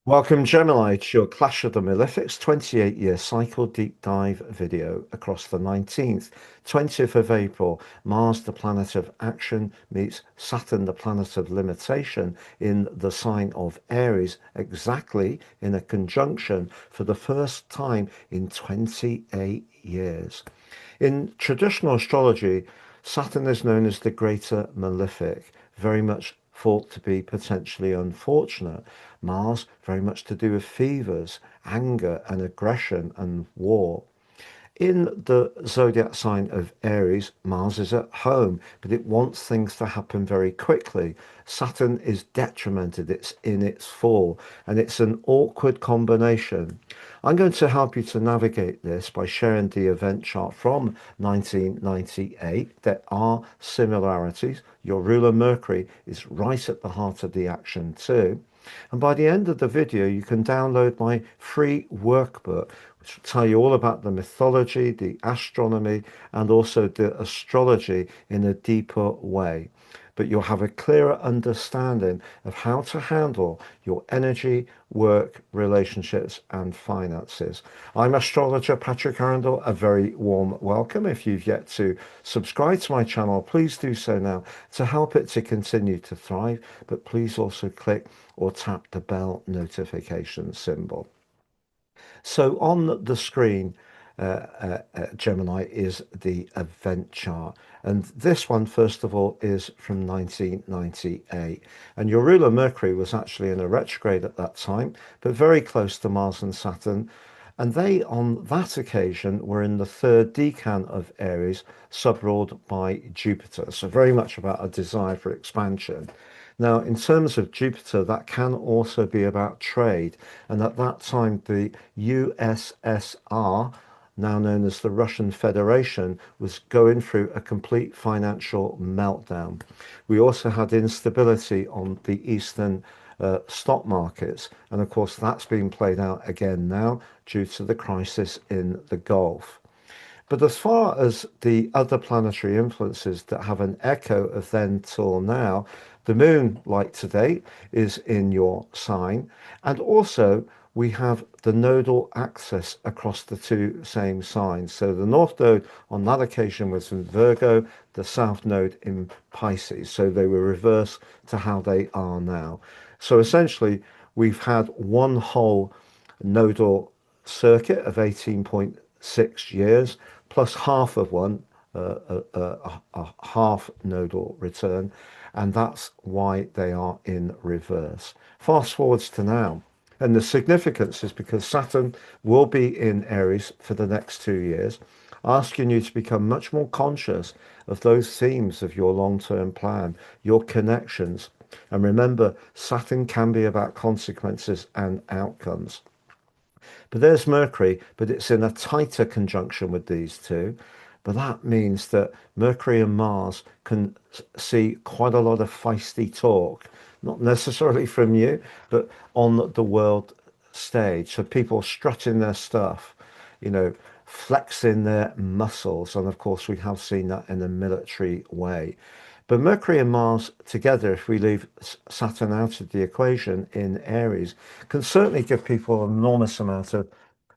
Welcome, Gemini, to your Clash of the Malefics 28-year cycle deep dive video across the 19th, 20th of April. Mars, the planet of action, meets Saturn, the planet of limitation, in the sign of Aries, exactly in a conjunction for the first time in 28 years. In traditional astrology, Saturn is known as the Greater Malefic, very much thought to be potentially unfortunate. Mars, very much to do with fevers, anger and aggression and war. In the zodiac sign of Aries, Mars is at home, but it wants things to happen very quickly. Saturn is detrimented, it's in its fall, and it's an awkward combination. I'm going to help you to navigate this by sharing the event chart from 1998. There are similarities. Your ruler Mercury is right at the heart of the action too. And by the end of the video, you can download my free workbook, which will tell you all about the mythology, the astronomy, and also the astrology in a deeper way. But you'll have a clearer understanding of how to handle your energy, work, relationships, and finances. I'm astrologer Patrick Arundel. A very warm welcome. If you've yet to subscribe to my channel, please do so now to help it to continue to thrive. But please also click or tap the bell notification symbol. So on the screen, Gemini, is the event chart. And this one, first of all, is from 1998. And your ruler Mercury was actually in a retrograde at that time, but very close to Mars and Saturn. And they, on that occasion, were in the third decan of Aries, sub-ruled by Jupiter. So very much about a desire for expansion. Now, in terms of Jupiter, that can also be about trade. And at that time, the USSR, now known as the Russian Federation, was going through a complete financial meltdown. We also had instability on the Eastern stock markets. And of course, that's being played out again now due to the crisis in the Gulf. But as far as the other planetary influences that have an echo of then till now, the moon, like today, is in your sign. And also, we have the nodal axis across the two same signs. So the north node on that occasion was in Virgo, the south node in Pisces. So they were reversed to how they are now. So essentially, we've had one whole nodal circuit of 18.6 years, plus half of one, a half nodal return, and that's why they are in reverse. Fast forwards to now, and the significance is because Saturn will be in Aries for the next 2 years, asking you to become much more conscious of those themes of your long-term plan, your connections. And remember, Saturn can be about consequences and outcomes. But there's Mercury, but it's in a tighter conjunction with these two. But that means that Mercury and Mars can see quite a lot of feisty talk, not necessarily from you, but on the world stage. So people strutting their stuff, you know, flexing their muscles. And of course, we have seen that in a military way. But Mercury and Mars together, if we leave Saturn out of the equation in Aries, can certainly give people an enormous amount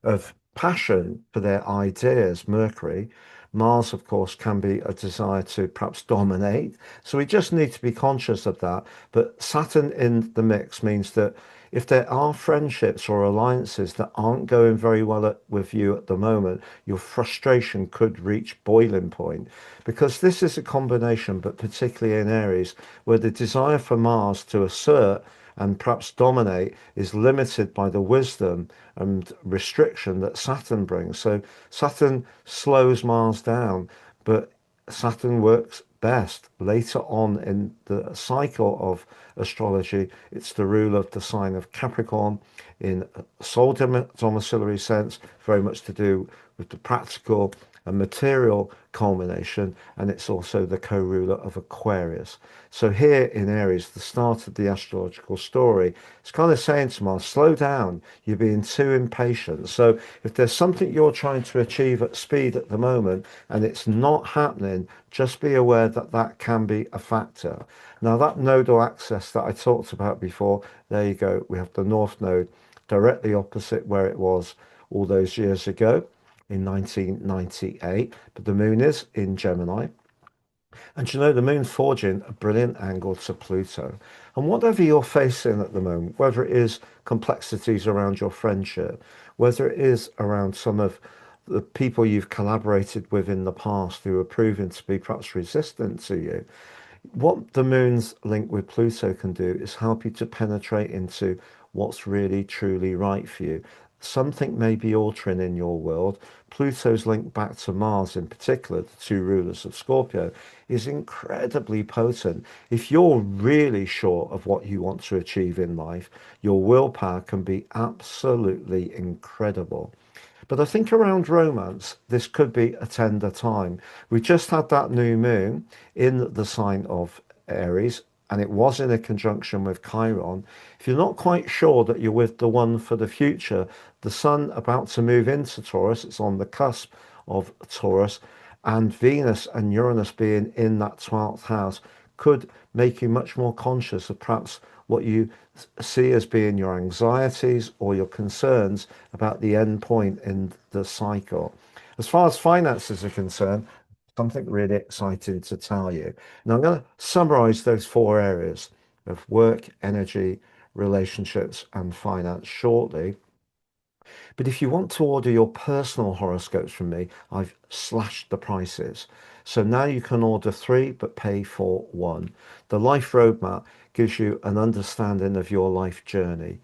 of passion for their ideas. Mercury. Mars, of course, can be a desire to perhaps dominate. So we just need to be conscious of that. But Saturn in the mix means that if there are friendships or alliances that aren't going very well with you at the moment, your frustration could reach boiling point. Because this is a combination, but particularly in Aries, where the desire for Mars to assert and perhaps dominate is limited by the wisdom and restriction that Saturn brings. So Saturn slows Mars down, but Saturn works best later on in the cycle of astrology. It's the rule of the sign of Capricorn in soul domiciliary sense, very much to do with the practical a material culmination, and it's also the co-ruler of Aquarius. So here in Aries, the start of the astrological story, it's kind of saying to Mars, slow down, you're being too impatient. So if there's something you're trying to achieve at speed at the moment and it's not happening, just be aware that that can be a factor. Now that nodal axis that I talked about before, there you go, we have the North Node directly opposite where it was all those years ago in 1998, but the moon is in Gemini. And you know, the moon's forging a brilliant angle to Pluto. And whatever you're facing at the moment, whether it is complexities around your friendship, whether it is around some of the people you've collaborated with in the past who are proving to be perhaps resistant to you, what the moon's link with Pluto can do is help you to penetrate into what's really truly right for you. Something may be altering in your world. Pluto's link back to Mars, in particular, the two rulers of Scorpio, is incredibly potent. If you're really sure of what you want to achieve in life, your willpower can be absolutely incredible. But I think around romance, this could be a tender time. We just had that new moon in the sign of Aries, and it was in a conjunction with Chiron. If you're not quite sure that you're with the one for the future, the sun about to move into Taurus, it's on the cusp of Taurus, and Venus and Uranus being in that 12th house could make you much more conscious of perhaps what you see as being your anxieties or your concerns about the end point in the cycle. As far as finances are concerned, something really exciting to tell you. Now, I'm going to summarize those four areas of work, energy, relationships, and finance shortly. But if you want to order your personal horoscopes from me, I've slashed the prices. So now you can order three but pay for one. The Life Roadmap gives you an understanding of your life journey.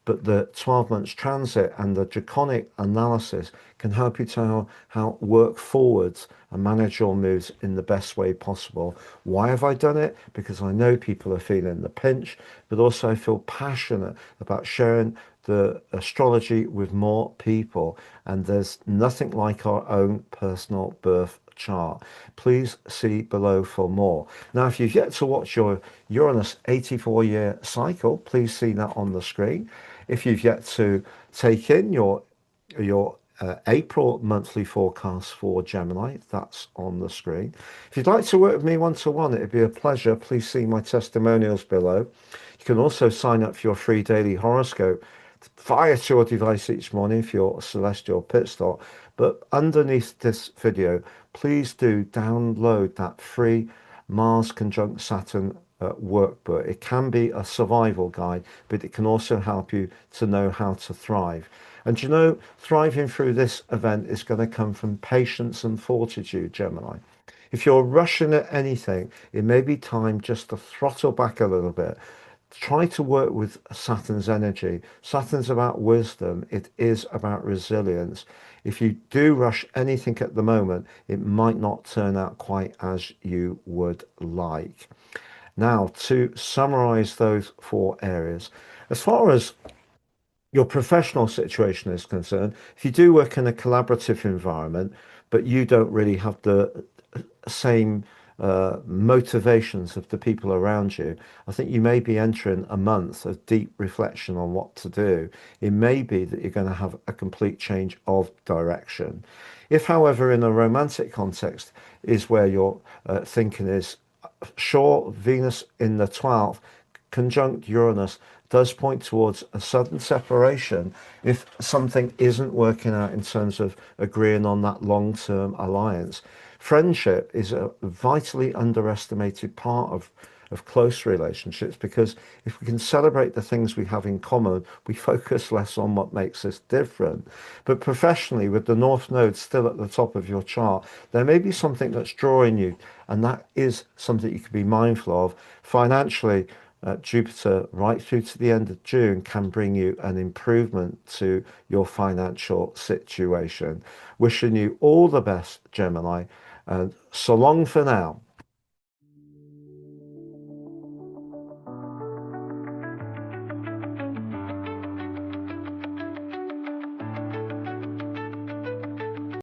But the 12 months transit and the draconic analysis can help you to how work forwards and manage your moves in the best way possible. Why have I done it? Because I know people are feeling the pinch, but also I feel passionate about sharing the astrology with more people. And there's nothing like our own personal birth chart. Please see below for more. Now, if you've yet to watch your Uranus 84-year cycle, please see that on the screen. If you've yet to take in your April monthly forecast for Gemini, that's on the screen. If you'd like to work with me one-to-one, it'd be a pleasure. Please see my testimonials below. You can also sign up for your free daily horoscope via to your device each morning if you're a celestial pit stop. But underneath this video, please do download that free Mars Conjunct Saturn workbook. It can be a survival guide, but it can also help you to know how to thrive. And you know, thriving through this event is going to come from patience and fortitude, Gemini. If you're rushing at anything, it may be time just to throttle back a little bit. Try to work with Saturn's energy. Saturn's about wisdom. It is about resilience. If you do rush anything at the moment, it might not turn out quite as you would like. Now, to summarize those four areas, as far as your professional situation is concerned, if you do work in a collaborative environment, but you don't really have the same motivations of the people around you, I think you may be entering a month of deep reflection on what to do. It may be that you're going to have a complete change of direction. If, however, in a romantic context is where your thinking is, sure, Venus in the 12th, conjunct Uranus, does point towards a sudden separation if something isn't working out in terms of agreeing on that long-term alliance. Friendship is a vitally underestimated part of close relationships, because if we can celebrate the things we have in common, we focus less on what makes us different. But professionally, with the North Node still at the top of your chart, there may be something that's drawing you, and that is something you can be mindful of. Financially, Jupiter right through to the end of June can bring you an improvement to your financial situation. Wishing you all the best, Gemini, and so long for now.